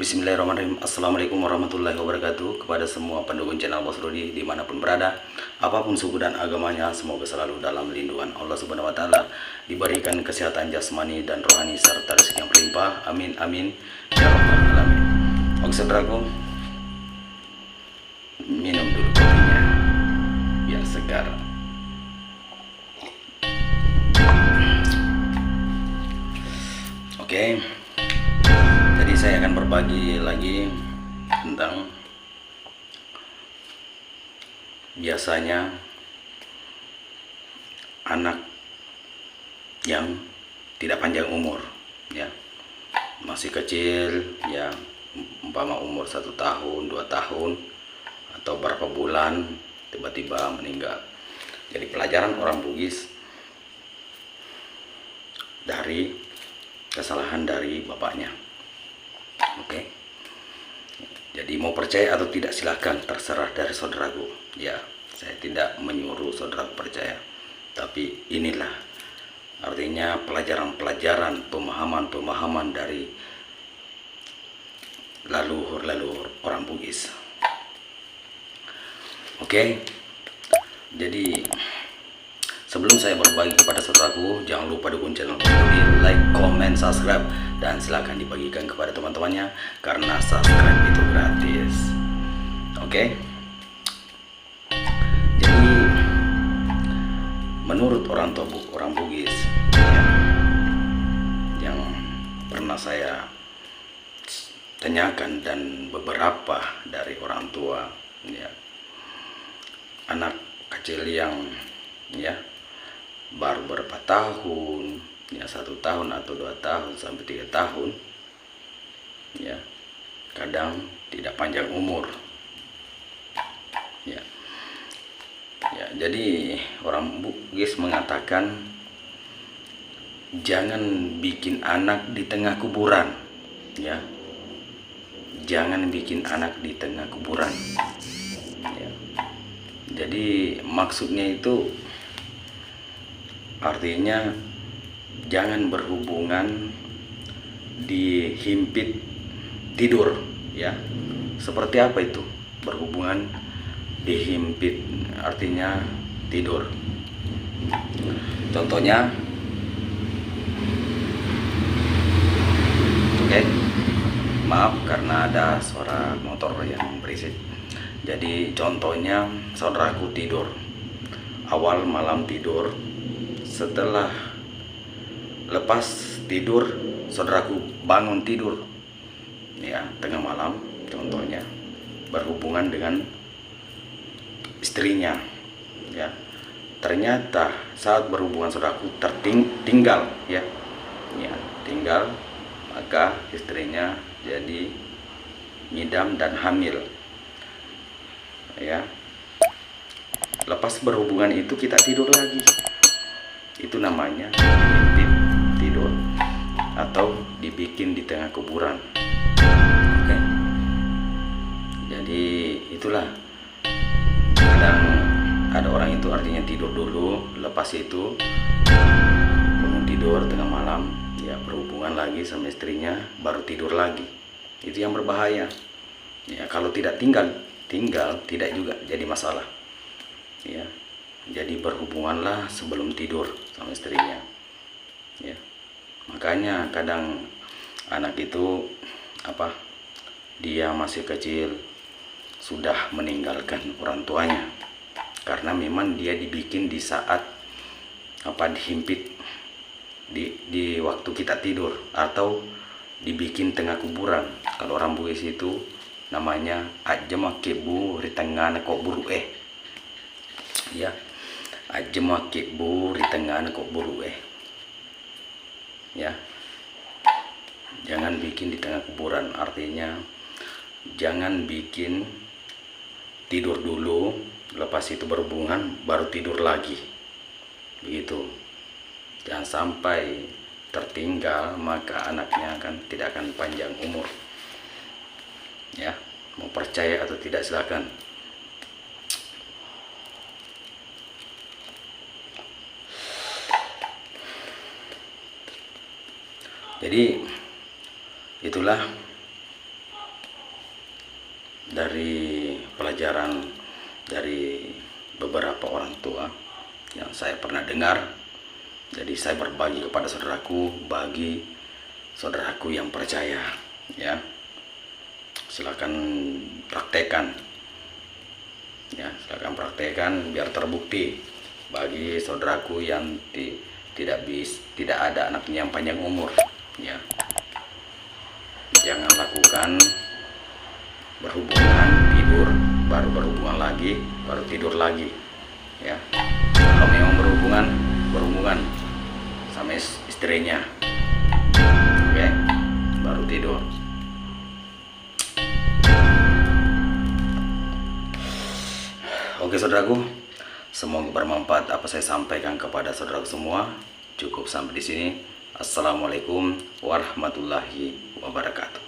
Bismillahirrahmanirrahim. Assalamualaikum warahmatullahi wabarakatuh. Kepada semua pendukung channel Bos Rudi dimanapun berada, apapun suku dan agamanya, semoga selalu dalam lindungan Allah Subhanahu wa Ta'ala, diberikan kesehatan jasmani dan rohani serta rezeki yang berlimpah. Amin amin ya rabbal alamin. Oke saudaraku, minum dulu kopinya biar segar. Oke, jadi saya akan berbagi lagi tentang biasanya anak yang tidak panjang umur, ya, masih kecil, ya, umpama umur 1 tahun, 2 tahun, atau berapa bulan tiba-tiba meninggal. Jadi pelajaran orang Bugis dari kesalahan dari bapaknya. Oke. Jadi mau percaya atau tidak silahkan, terserah dari saudaraku. Ya, saya tidak menyuruh saudaraku percaya, tapi inilah artinya pelajaran-pelajaran, pemahaman-pemahaman dari leluhur-leluhur orang Bugis. Oke. Jadi sebelum saya berbagi kepada saudaraku, jangan lupa dukung channel ini, like, comment, subscribe, dan silahkan dibagikan kepada teman-temannya karena subscribe itu gratis. Oke. Jadi menurut orang Bugis, ya, yang pernah saya tanyakan dan beberapa dari orang tua, ya, anak kecil yang, ya, baru berapa tahun, ya, 1 tahun atau 2 tahun sampai 3 tahun, ya, kadang tidak panjang umur, ya. Ya, jadi orang Bugis mengatakan jangan bikin anak di tengah kuburan, ya, jangan bikin anak di tengah kuburan, ya. Jadi maksudnya itu artinya jangan berhubungan dihimpit tidur, ya. Seperti apa itu berhubungan dihimpit, artinya tidur? Contohnya, oke, maaf karena ada suara motor yang berisik. Jadi contohnya saudaraku tidur, awal malam tidur, setelah lepas tidur saudaraku bangun tidur, ya, tengah malam contohnya berhubungan dengan istrinya, ya, ternyata saat berhubungan saudaraku tertinggal, ya, tinggal, maka istrinya jadi ngidam dan hamil, ya. Lepas berhubungan itu kita tidur lagi, itu namanya mimpi tidur atau dibikin di tengah kuburan. Oke. Jadi itulah, kadang ada orang itu artinya tidur dulu, lepas itu bangun tidur tengah malam, ya, berhubungan lagi sama istrinya, baru tidur lagi. Itu yang berbahaya, ya. Kalau tidak tinggal tidak juga jadi masalah, ya. Jadi berhubunganlah sebelum tidur sama istrinya, ya. Makanya kadang anak itu apa, dia masih kecil sudah meninggalkan orang tuanya karena memang dia dibikin di saat apa, dihimpit di waktu kita tidur atau dibikin tengah kuburan. Kalau orang Bugis itu namanya ajemakebu ritengana kok buru, ya, ajemakebu ritengana kok buru, ya. Jangan bikin di tengah kuburan, artinya jangan bikin tidur dulu, lepas itu berhubungan baru tidur lagi, begitu. Jangan sampai tertinggal, maka anaknya tidak akan panjang umur, ya. Mau percaya atau tidak silakan. Jadi itulah dari pelajaran dari beberapa orang tua yang saya pernah dengar. Jadi saya berbagi kepada saudaraku, bagi saudaraku yang percaya, ya. Silakan praktekkan, ya. Silakan praktekkan biar terbukti bagi saudaraku yang tidak ada anaknya yang panjang umur, ya. Jangan lakukan berhubungan, tidur, baru berhubungan lagi, baru tidur lagi, ya. Kalau memang berhubungan sama istrinya, oke, baru tidur. Oke saudaraku, semoga bermanfaat apa saya sampaikan kepada saudara semua. Cukup sampai di sini. Assalamualaikum warahmatullahi wabarakatuh.